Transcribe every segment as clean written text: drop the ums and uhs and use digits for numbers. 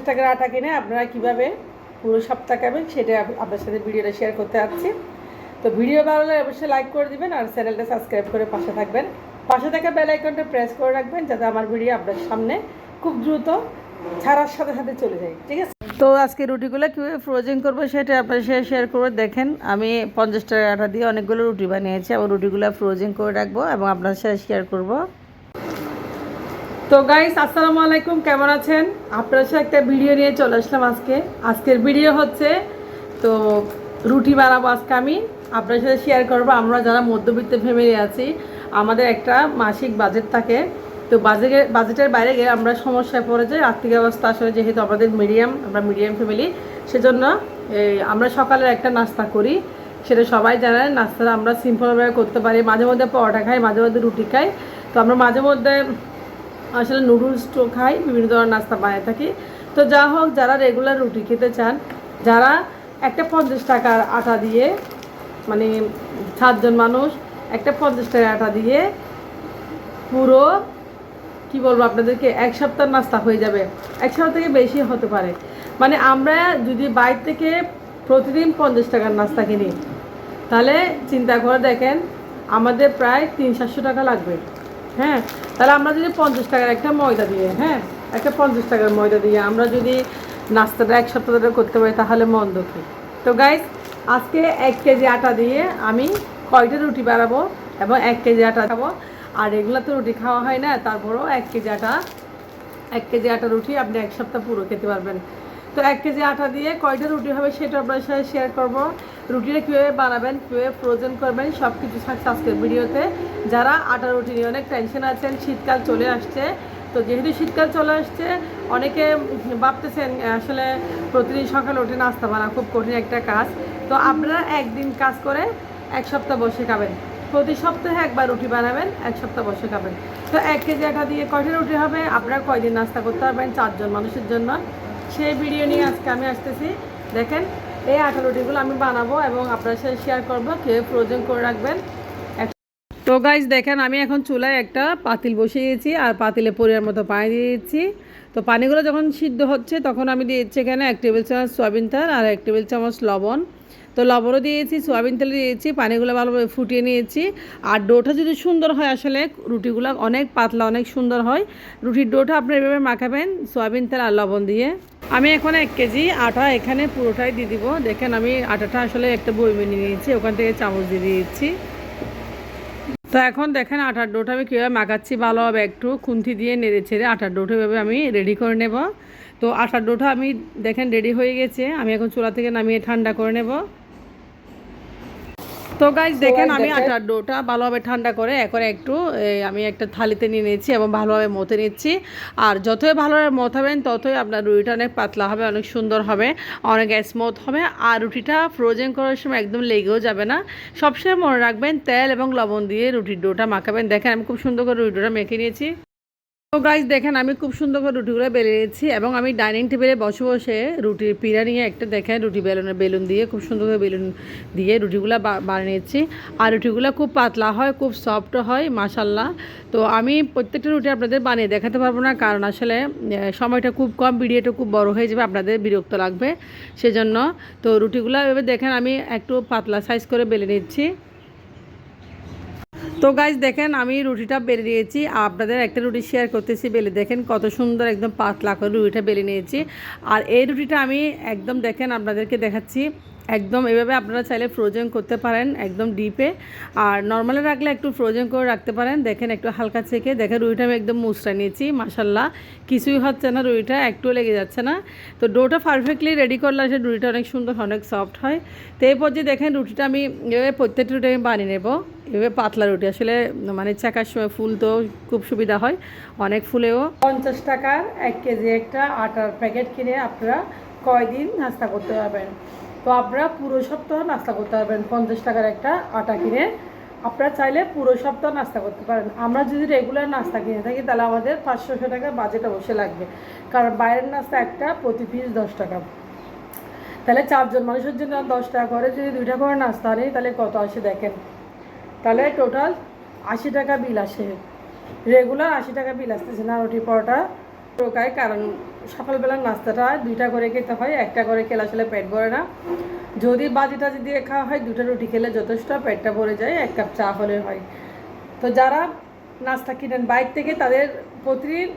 টাকার আটা কিনে আপনারা কীভাবে পুরো সপ্তাহ খাবেন সেটা আপনার সাথে ভিডিওটা শেয়ার করতে যাচ্ছি। তো ভিডিও ভালো লাগলে অবশ্যই লাইক করে দিবেন আর চ্যানেলটা সাবস্ক্রাইব করে পাশে থাকবেন। পাশে থাকা বেল আইকনটা প্রেস করে রাখবেন যাতে আমার ভিডিও আপনার সামনে খুব দ্রুত ছাড়ার সাথে সাথে চলে যায়, ঠিক আছে? তো আজকে রুটিগুলো কীভাবে ফ্রোজেন করবো সেটা আপনার সাথে শেয়ার করে দেখেন। আমি 50 টাকার আটা দিয়ে অনেকগুলো রুটি বানিয়েছি এবং রুটিগুলো ফ্রোজেন করে রাখবো এবং আপনার সাথে শেয়ার করব। তো গাইস, আসসালামু আলাইকুম, কেমন আছেন? আপনার সাথে একটা ভিডিও নিয়ে চলে আসলাম আজকের ভিডিও হচ্ছে তো রুটি বানাবো। আজকে আমি আপনার সাথে শেয়ার করবো। আমরা যারা মধ্যবিত্ত ফ্যামিলি আছি, আমাদের একটা মাসিক বাজেট থাকে। তো বাজেটের বাইরে গিয়ে আমরা সমস্যায় পড়ে যাই। আর্থিক অবস্থা আসলে যেহেতু আমাদের আমরা মিডিয়াম ফ্যামিলি, সেজন্য আমরা সকালের একটা নাস্তা করি, সেটা সবাই জানেন। নাস্তাটা আমরা সিম্পলভাবে করতে পারি। মাঝে মধ্যে পরোটা খাই, মাঝে মধ্যে রুটি খাই। তো আমরা মাঝে মধ্যে আসলে নুডলসও খাই, বিভিন্ন ধরনের নাস্তা বানিয়ে থাকি। তো যা হোক, যারা রেগুলার রুটি খেতে চান, যারা একটা 50 টাকার আটা দিয়ে, মানে 7 জন মানুষ একটা 50 টাকার আটা দিয়ে পুরো কি বলবো আপনাদেরকে, এক সপ্তাহ নাস্তা হয়ে যাবে। এক সপ্তাহ থেকে বেশি হতে পারে। মানে আমরা যদি বাইরে থেকে প্রতিদিন 50 টাকার নাস্তা কিনি, তাহলে চিন্তা করে দেখেন আমাদের প্রায় 300-400 টাকা লাগবে। হ্যাঁ, তাহলে আমরা যদি 50 টাকার একটা ময়দা দিয়ে, একটা 50 টাকার ময়দা দিয়ে আমরা যদি নাস্তাটা এক সপ্তাহ ধরে করতে পারি, তাহলে মন্দ কি? তো গাইস, আজকে 1 কেজি আটা দিয়ে আমি কয়টা রুটি বানাবো এবং 1 কেজি আটা খাবো। আর এগুলো তো রুটি খাওয়া হয় না, তারপরেও 1 কেজি আটা রুটি আপনি এক সপ্তাহ পুরো খেতে পারবেন। তো 1 কেজি আটা দিয়ে কয়টা রুটি হবে সেটা আপনার সাথে শেয়ার করবো। রুটিটা কীভাবে বানাবেন, কীভাবে ফ্রোজেন করবেন, সব কিছু থাকছে আজকের ভিডিওতে। যারা আটা রুটি নিয়ে অনেক টেনশন আছেন, শীতকাল চলে আসছে, তো যেহেতু শীতকাল চলে আসছে, অনেকে ভাবতেছেন আসলে প্রতিদিন সকালে উঠে নাস্তা বানা খুব কঠিন একটা কাজ। তো আপনারা একদিন কাজ করে এক সপ্তাহ বসে খাবেন। প্রতি সপ্তাহে একবার রুটি বানাবেন, এক সপ্তাহ বসে খাবেন। তো 1 কেজি আটা দিয়ে কয়টা রুটি হবে, আপনারা কয়দিন নাস্তা করতে পারবেন 4 জন মানুষের জন্য, সেই ভিডিও নিয়ে আজকে আমি আসতেছি। দেখেন, এই আটা রুটিগুলো আমি বানাবো এবং আপনার সাথে শেয়ার করবো কীভাবে ফ্রোজেন করে রাখবেন। তো গাইজ দেখেন, আমি এখন চুলায় একটা পাতিল বসিয়েছি আর পাতিলে পরিমাণ মতো পানি দিয়ে দিচ্ছি। তো পানিগুলো যখন সিদ্ধ হচ্ছে তখন আমি দিয়েছি এখানে 1 টেবিল চামচ সয়াবিন তেল আর 1 টেবিল চামচ লবণ। তো লবণও দিয়েছি, সয়াবিন তেল দিয়েছি, পানিগুলো ভালোভাবে ফুটিয়ে নিয়েছি। আর ডোটা যদি সুন্দর হয়, আসলে রুটিগুলো অনেক পাতলা, অনেক সুন্দর হয়। রুটির ডোটা আপনি এভাবে মাখাবেন সয়াবিন তেল আর লবণ দিয়ে। আমি এখন 1 কেজি আটা এখানে পুরোটাই দিয়ে দিব। দেখেন, আমি আটাটা আসলে একটা বয়মে নিয়ে নিয়েছি, ওখান থেকে চামচ দিয়ে দিয়েছি। তো এখন দেখেন আটার ডোটা আমি কীভাবে মাখাচ্ছি, ভালোভাবে একটু খুন্তি দিয়ে নেড়ে ছেড়ে আটার ডোটা এভাবে আমি রেডি করে নেব। তো আটার ডোটা আমি দেখেন রেডি হয়ে গেছে। আমি এখন চুলা থেকে নামিয়ে ঠান্ডা করে নেব। তো গাইজ দেখেন, আমি আটার ডোটা ভালোভাবে ঠান্ডা করে এখন একটু আমি একটা থালিতে নিয়ে নিচ্ছি এবং ভালোভাবে মথে নিচ্ছি। আর যতই ভালোভাবে মথাবেন ততই আপনার রুটিটা অনেক পাতলা হবে, অনেক সুন্দর হবে, অনেক স্মুথ হবে। আর রুটিটা ফ্রোজেন করার সময় একদম লেগেও যাবে না। সবসময় মনে রাখবেন তেল এবং লবণ দিয়ে রুটির ডোটা মাখাবেন। দেখেন, আমি খুব সুন্দর করে রুটির ডোটা মেখে নিয়েছি। তো গাইজ দেখেন, আমি খুব সুন্দর করে রুটিগুলো বেলে নিয়েছি এবং আমি ডাইনিং টেবিলে বসে বসে রুটির পিড়া নিয়ে একটা দেখেন রুটি বেলুন দিয়ে খুব সুন্দর করে বেলুন দিয়ে রুটিগুলো বানিয়ে নিয়েছি। আর রুটিগুলো খুব পাতলা হয়, খুব সফট হয়, মাশাল্লাহ। তো আমি প্রত্যেকটা রুটি আপনাদের বানিয়ে দেখাতে পারবো না, কারণ আসলে সময়টা খুব কম, ভিডিওটা খুব বড় হয়ে যাবে, আপনাদের বিরক্ত লাগবে সেজন্য। তো রুটিগুলো এভাবে দেখেন আমি একটু পাতলা সাইজ করে বেলে নিচ্ছি। তো গাইজ দেখেন, আমি রুটিটা বেলে নিয়েছি, আপনাদের একটা রুটি শেয়ার করতেছি বেলে। দেখেন কত সুন্দর একদম পাতলা করে রুটিটা বেলে নিয়েছি। আর এই রুটিটা আমি একদম দেখেন আপনাদেরকে দেখাচ্ছি, একদম এভাবে আপনারা চাইলে ফ্রোজেন করতে পারেন একদম ডিপে। আর নর্মালে রাখলে একটু ফ্রোজেন করে রাখতে পারেন। দেখেন একটু হালকা থেকে দেখেন রুটিটা আমি একদম মুচড়া নিয়েছি, মাশাল্লাহ, কিছুই হচ্ছে না, রুটিটা একটু লেগে যাচ্ছে না। তো ডোটা পারফেক্টলি রেডি করলে আসলে রুটিটা অনেক সুন্দর, অনেক সফট হয়। তো এই পর্যায়ে দেখেন রুটিটা আমি এভাবে প্রত্যেকটা রুটি আমি বানিয়ে নেব। এভাবে পাতলা রুটি আসলে মানে চাকার সময় ফুল তো খুব সুবিধা হয়, অনেক ফুলেও। 50 টাকার 1 কেজি একটা আটার প্যাকেট কিনে আপনারা কয়দিন নাস্তা করতে পারবেন? তো আপনারা পুরো সপ্তাহ নাস্তা করতে পারবেন 50 টাকার একটা আটা কিনে। আপনারা চাইলে পুরো সপ্তাহ নাস্তা করতে পারেন। আমরা যদি রেগুলার নাস্তা কিনে থাকি, তাহলে আমাদের 500 টাকার বাজেট অবশ্যই লাগবে, কারণ বাইরের নাস্তা একটা প্রতি পিস 10 টাকা। তাহলে 4 জন মানুষের জন্য 10 টাকা করে যদি 2টা করে নাস্তা নেই, তাহলে কত আসে দেখেন। তাহলে টোটাল 80 টাকা বিল আসে। রেগুলার 80 টাকা বিল আসতেছে না রুটি পরোটা টোকায়, কারণ সকালবেলার নাস্তাটা 2টা করে খেতে হয়, 1টা করে খেলে আসলে পেট ভরে না। যদি বাজি টাজি দিয়ে খাওয়া হয় 2টা রুটি খেলে যথেষ্ট, পেটটা ভরে যায়, 1 কাপ চা হলে হয়। তো যারা নাস্তা কিনেন বাইরে থেকে তাদের প্রতিদিন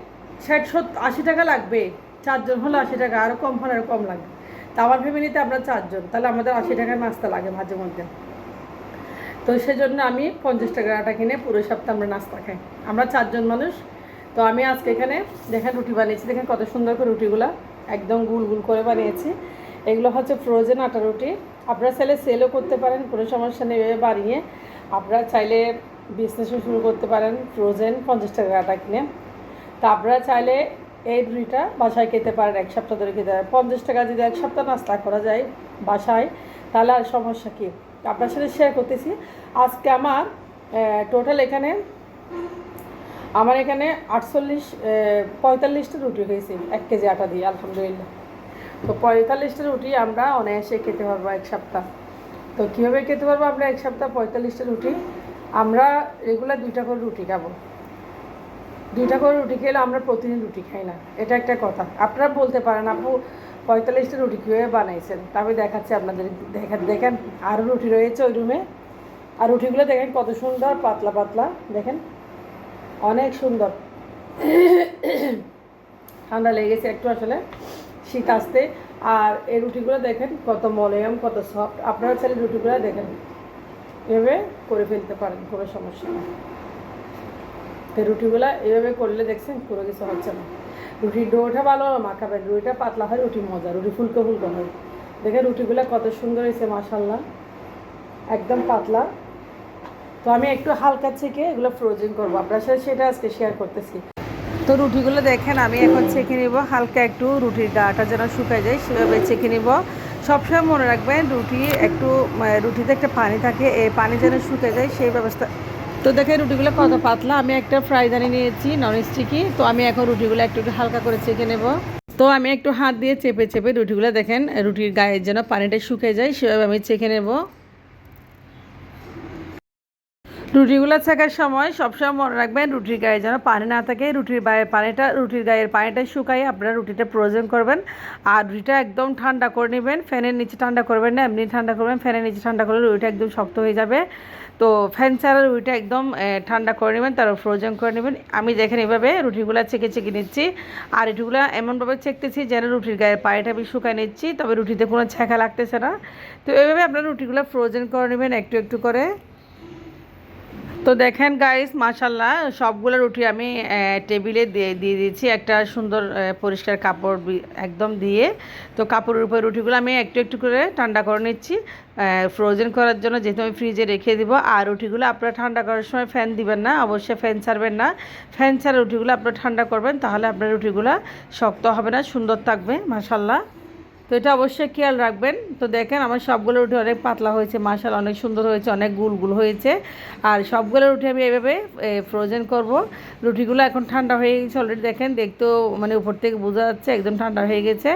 60-80 টাকা লাগবে, 4 জন হলে 80 টাকা, আরও কম হলে আরও কম লাগবে। তা আমার ফ্যামিলিতে আমরা 4 জন, তাহলে আমাদের 80 টাকার নাস্তা লাগে মাঝে মধ্যে। তো সেজন্য আমি 50 টাকার আটা কিনে পুরো সপ্তাহ আমরা নাস্তা খাই, আমরা 4 জন মানুষ। তো আমি আজকে এখানে দেখেন রুটি বানিয়েছি, দেখেন কত সুন্দর করে রুটিগুলো একদম গুল গুল করে বানিয়েছি। এগুলো হচ্ছে ফ্রোজেন আটা রুটি, আপনারা চাইলে সেলও করতে পারেন, কোনো সমস্যা নেই। এভাবে বানিয়ে আপনারা চাইলে বিজনেসও শুরু করতে পারেন ফ্রোজেন 50 টাকার আটা কিনে। তো আপনারা চাইলে এই রুটিটা বাসায় খেতে পারেন, 1 সপ্তাহ ধরে খেতে পারেন। 50 টাকা যদি 1 সপ্তাহ নাস্তা করা যায় বাসায়, তাহলে আর সমস্যা কী। আপনার সাথে শেয়ার করতেছি আজকে আমার টোটাল এখানে 45টা রুটি হয়েছে 1 কেজি আটা দিয়ে, আলহামদুলিল্লাহ। তো 45টা রুটি আমরা অনায়াসে খেতে পারবো 1 সপ্তাহ। তো কীভাবে খেতে পারবো আমরা 1 সপ্তাহ 45টা রুটি? আমরা রেগুলার 2টা করে রুটি খাবো। 2টা করে রুটি খেলে আমরা প্রতিদিন রুটি খাই না, এটা একটা কথা। আপনারা বলতে পারেন আপু 45টা রুটি কীভাবে বানাইছেন, তবে দেখাচ্ছি আপনাদের। দেখেন আরও রুটি রয়েছে ওই রুমে, আর রুটিগুলো দেখেন কত সুন্দর পাতলা পাতলা, দেখেন অনেক সুন্দর। ঠান্ডা লেগেছে একটু, আসলে শীত আসতে। আর এই রুটিগুলো দেখেন কত মলয়ম, কত সফট। আপনারা চাইলে রুটিগুলো দেখেন এভাবে করে ফেলতে পারেন, কোনো সমস্যা নেই। এই রুটিগুলো এভাবে করলে দেখছেন কোনো কিছু হচ্ছে না। রুটির ডোটা ভালো মাখাবেন, রুটিটা পাতলা হয়, রুটি মজা, রুটি ফুলকো ফুলকো হয়। দেখেন রুটিগুলো কত সুন্দর হয়েছে মাশাআল্লাহ, একদম পাতলা। তো আমি একটু হালকা থেকে এগুলো ফ্রোজেন করবো, আপনার সাথে সেটা আজকে শেয়ার করতেছি। তো রুটিগুলো দেখেন আমি এখন ছেঁকে নিব, হালকা একটু রুটির গাটা যেন শুকায় যায় সেভাবে ছেঁকে নিব। সবসময় মনে রাখবেন রুটিতে একটা পানি থাকে, এই পানি যেন শুকে যায় সেই ব্যবস্থা। তো দেখেন রুটিগুলো কত পাতলা। আমি একটা ফ্রাইদানি নিয়েছি নন স্টিকি, তো আমি এখন রুটিগুলো একটু হালকা করে ছেঁকে নেব। তো আমি একটু হাত দিয়ে চেপে চেপে রুটিগুলো দেখেন রুটির গায়ের যেন পানিটা শুকে যায় সেভাবে আমি ছেঁকে নেব। রুটিগুলো ছেঁকার সময় সবসময় মনে রাখবেন রুটির গায়ে যেন পানি না থাকে, রুটির গায়ের পানিটা শুকাই আপনারা রুটিটা প্রয়োজন করবেন। আর রুটিটা একদম ঠান্ডা করে নেবেন, ফ্যানের নিচে ঠান্ডা করবেন না, এমনি ঠান্ডা করবেন। ফ্যানের নিচে ঠান্ডা করলে রুটিটা একদম শক্ত হয়ে যাবে। তো ফ্যান ছাড়া রুটিটা একদম ঠান্ডা করে নেবেন, তারপর ফ্রোজেন করে নেবেন। আমি দেখেন এভাবে রুটিগুলো ছেঁকে ছেঁকে নিচ্ছি, আর রুটিগুলো এমনভাবে ছেঁকতেছি যেন রুটির গায়ের পানিটা আমি শুকাই নিচ্ছি, তবে রুটিতে কোনো ছ্যাঁকা লাগতেছে না। তো এভাবে আপনারা রুটিগুলো ফ্রোজেন করে নেবেন একটু একটু করে। তো দেখেন গাইস মাশাল্লাহ সবগুলো রুটি আমি টেবিলে দিয়ে দিয়েছি একটা সুন্দর পরিষ্কার কাপড় একদম দিয়ে। তো কাপড়ের উপরে রুটিগুলো আমি একটু একটু করে ঠান্ডা করে নিচ্ছি ফ্রোজেন করার জন্য, যেহেতু আমি ফ্রিজে রেখে দিব। আর রুটিগুলো আপনারা ঠান্ডা করার সময় ফ্যান দিবেন না, অবশ্যই ফ্যান ছাড়বেন না। ফ্যান ছাড়া রুটিগুলো আপনারা ঠান্ডা করবেন, তাহলে আপনার রুটিগুলো শক্ত হবে না, সুন্দর থাকবে মাশাল্লাহ। তো এটা অবশ্যই খেয়াল রাখবেন। তো দেখেন আমার সবগুলো রুটি অনেক পাতলা হয়েছে মাশাআল্লাহ, অনেক সুন্দর হয়েছে, অনেক গুল গুল হয়েছে। আর সবগুলো রুটি আমি এভাবে ফ্রোজেন করব। রুটিগুলো এখন ঠান্ডা হয়ে গেছে অলরেডি, দেখেন দেখতেও মানে উপর থেকে বোঝা যাচ্ছে একদম ঠান্ডা হয়ে গেছে।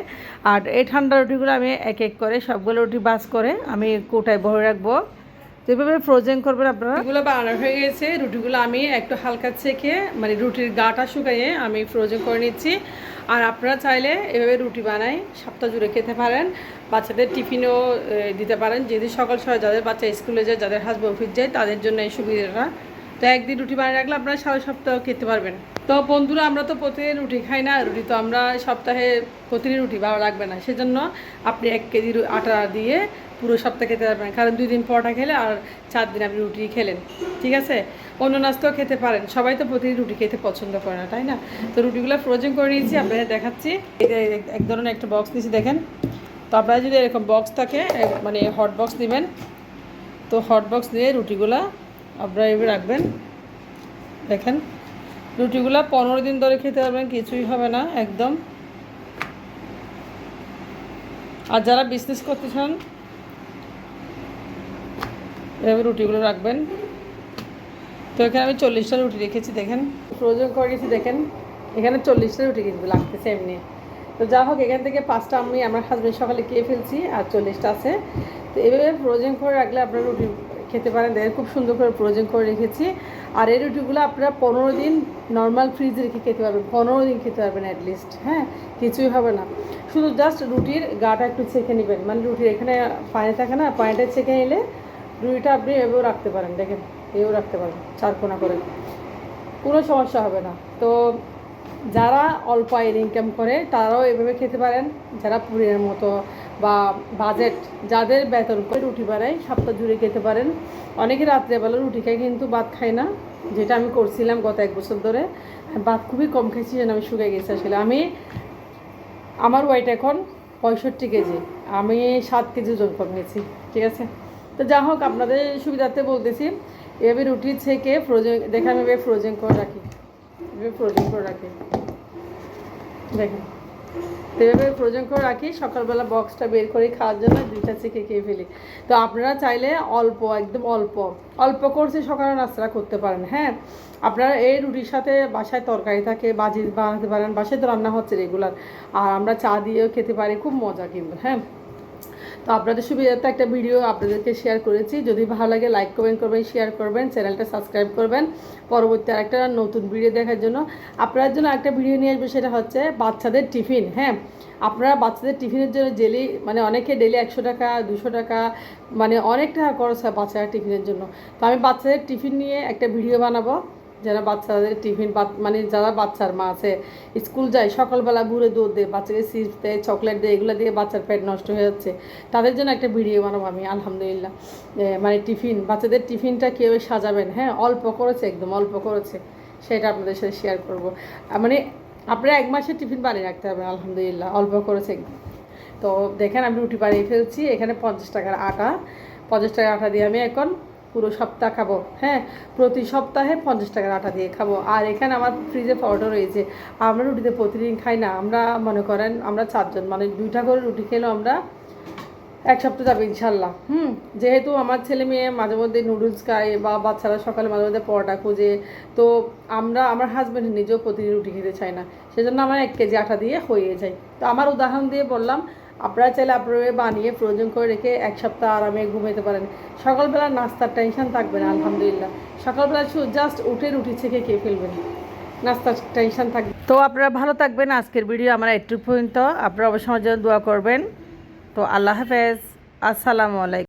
আর এই ঠান্ডা রুটিগুলো আমি এক এক করে সবগুলো রুটি বাস করে আমি কোটায় ভরে রাখবো। তো এভাবে ফ্রোজেন করবেন আপনারা। রুটিগুলো বানানো হয়ে গেছে, রুটিগুলো আমি একটু হালকা ছেঁকে মানে রুটির গাটা শুকাইয়ে আমি ফ্রোজেন করে নিচ্ছি। আর আপনারা চাইলে এভাবে রুটি বানাই সপ্তাহ জুড়ে খেতে পারেন, বাচ্চাদের টিফিনও দিতে পারেন। যদি সকাল সকাল যাদের বাচ্চা স্কুলে যায়, যাদের হাজব্যান্ড অফিস যায়, তাদের জন্য এই সুবিধাটা। তো একদিন রুটি বানিয়ে রাখলে আপনারা সারা সপ্তাহ খেতে পারবেন। তো বন্ধুরা আমরা তো প্রতিদিন রুটি খাই না, রুটি তো আমরা সপ্তাহে প্রতিদিন রুটি ভালো লাগবে না, সেজন্য আপনি 1 কেজি আটা দিয়ে পুরো সপ্তাহ খেতে পারবেন। কারণ 2 দিন পরোটা খেলে আর 4 দিন আপনি রুটি খেলেন, ঠিক আছে। অন্য নাস্তাও খেতে পারেন, সবাই তো প্রতিদিন রুটি খেতে পছন্দ করে না, তাই না। তো রুটিগুলো ফ্রোজেন করে নিয়েছি, আপনাদের দেখাচ্ছি। এটা এক ধরনের একটা বক্স নিয়েছি দেখেন। তো আপনারা যদি এরকম বক্স থাকে মানে হট বক্স নেবেন, তো হট বক্স নিয়ে রুটিগুলো আপনারা এভাবে রাখবেন। দেখেন রুটিগুলো 15 দিন ধরে খেতে পারবেন, কিছুই হবে না একদম। আর যারা বিজনেস করতে চান এভাবে রুটিগুলো রাখবেন। তো এখানে আমি 40টা রুটি রেখেছি, দেখেন ফ্রোজেন করে গেছি। দেখেন এখানে 40টা রুটি কিন্তু লাগতেছে এমনি। তো যা হোক এখান থেকে 5টা আমি আমার হাজব্যান্ড সকালে খেয়ে ফেলছি, আর 40টা আছে। তো এভাবে ফ্রোজেন করে রাখলে আপনার রুটি খেতে পারেন। দেখেন খুব সুন্দর করে ফ্রোজেন করে রেখেছি। আর এই রুটিগুলো আপনারা 15 দিন নর্মাল ফ্রিজে রেখে খেতে পারবেন, 15 দিন খেতে পারবেন অ্যাটলিস্ট। হ্যাঁ, কিছুই হবে না, শুধু জাস্ট রুটির গাটা একটু ছেঁকে নেবেন, মানে রুটির এখানে পানি থাকে না, পানিটা ছেঁকে নিলে রুটিটা আপনি এভাবেও রাখতে পারেন। দেখেন এভাবেও রাখতে পারেন চারকোনা করে, কোনো সমস্যা হবে না। তো যারা অল্প আয়ের ইনকাম করে তারাও এভাবে খেতে পারেন, যারা পুরীর মতো বা বাজেট যাদের বেতন করে রুটি বানায় সপ্তাহ জুড়ে খেতে পারেন। অনেকে রাত্রেবেলা রুটি খায় কিন্তু ভাত খায় না, যেটা আমি করছিলাম গত 1 বছর ধরে। ভাত খুবই কম খাইছি, যেন আমি শুকিয়ে গেছি। আসলে আমার ওয়েট এখন 65 কেজি, আমি 7 কেজি ওজন কমিয়েছি, ঠিক আছে। তো যা হোক, আপনাদের সুবিধার্থে বলতেছি, এভাবে রুটি থেকে ফ্রোজেন, দেখে আমি এভাবে ফ্রোজেন করে রাখি, দেখেন তো এভাবে ফ্রোজেন করে রাখি, সকালবেলা বক্সটা বের করে খাওয়ার জন্য 2টা থেকে খেয়ে ফেলি। তো আপনারা চাইলে অল্প, একদম অল্প অল্প করছে সকালে নাস্তা করতে পারেন। হ্যাঁ, আপনারা এই রুটির সাথে বাসায় তরকারি থাকে, বাজি বানাতে পারেন, বাসায় তো রান্না হচ্ছে রেগুলার, আর আমরা চা দিয়েও খেতে পারি, খুব মজা কিন্তু। হ্যাঁ, তো আপনাদের সুবিধার্থে একটা ভিডিও আপনাদেরকে শেয়ার করেছি। যদি ভালো লাগে লাইক কমেন্ট করবেন, শেয়ার করবেন, চ্যানেলটা সাবস্ক্রাইব করবেন পরবর্তী আরেকটা নতুন ভিডিও দেখার জন্য। আপনার জন্য একটা ভিডিও নিয়ে আসবে, সেটা হচ্ছে বাচ্চাদের টিফিন। হ্যাঁ, আপনারা বাচ্চাদের টিফিনের জন্য ডেলি, মানে অনেকে ডেলি 100 টাকা 200 টাকা, মানে অনেক টাকা খরচ হয় বাচ্চারা টিফিনের জন্য। তো আমি বাচ্চাদের টিফিন নিয়ে একটা ভিডিও বানাবো, যারা বাচ্চাদের টিফিন, মানে যারা বাচ্চার মা আছে, স্কুল যায় সকালবেলা ঘুরে দৌড় দেয়, বাচ্চাকে চিপস দেয়, চকলেট দেয়, এগুলো দিয়ে বাচ্চার পেট নষ্ট হয়ে যাচ্ছে, তাদের জন্য একটা ভিডিও বানাবো আমি। আলহামদুলিল্লাহ, মানে টিফিন, বাচ্চাদের টিফিনটা কীভাবে সাজাবেন, হ্যাঁ অল্প করেছে, একদম অল্প করেছে, সেটা আপনাদের সাথে শেয়ার করবো। মানে আপনারা 1 মাসের টিফিন বানিয়ে রাখতে হবে, আলহামদুলিল্লাহ অল্প করেছে একদম। তো দেখেন আমি রুটি বানিয়ে ফেলছি, এখানে 50 টাকার আটা, 50 টাকার আটা দিয়ে আমি এখন পুরো সপ্তাহ খাবো। হ্যাঁ, প্রতি সপ্তাহে 50 টাকার আটা দিয়ে খাবো। আর এখানে আমার ফ্রিজে পরোটা রয়েছে। আমরা রুটিতে প্রতিদিন খাই না, আমরা মনে করেন আমরা 4 জন, মানে 2টা করে রুটি খেলেও আমরা 1 সপ্তাহ যাবে ইনশাল্লাহ। যেহেতু আমার ছেলে মেয়ে মাঝে মধ্যে নুডলস খায়, বা বাচ্চারা সকালে মাঝে মধ্যে পরোটা খুঁজে, তো আমার হাজব্যান্ড নিজেও প্রতিদিন রুটি খেতে চায় না, সেজন্য আমরা 1 কেজি আটা দিয়ে হয়ে যায়। তো আমার উদাহরণ দিয়ে বললাম, আপনারা চাইলে আপনারা বানিয়ে ফ্রোজেন করে রেখে 1 সপ্তাহ আরামে ঘুমাতে পারেন। সকালবেলা নাস্তার টেনশন থাকবে না, আলহামদুলিল্লাহ। সকালবেলা শুধু জাস্ট উঠে রুটি থেকে খেয়ে ফেলবেন, নাস্তার টেনশন থাকবে। তো আপনারা ভালো থাকবেন। আজকের ভিডিও আমার একটু পর্যন্ত, আপনারা অবশ্যই আমার জন্য দোয়া করবেন। তো আল্লাহ হাফেজ, আসসালামু আলাইকুম।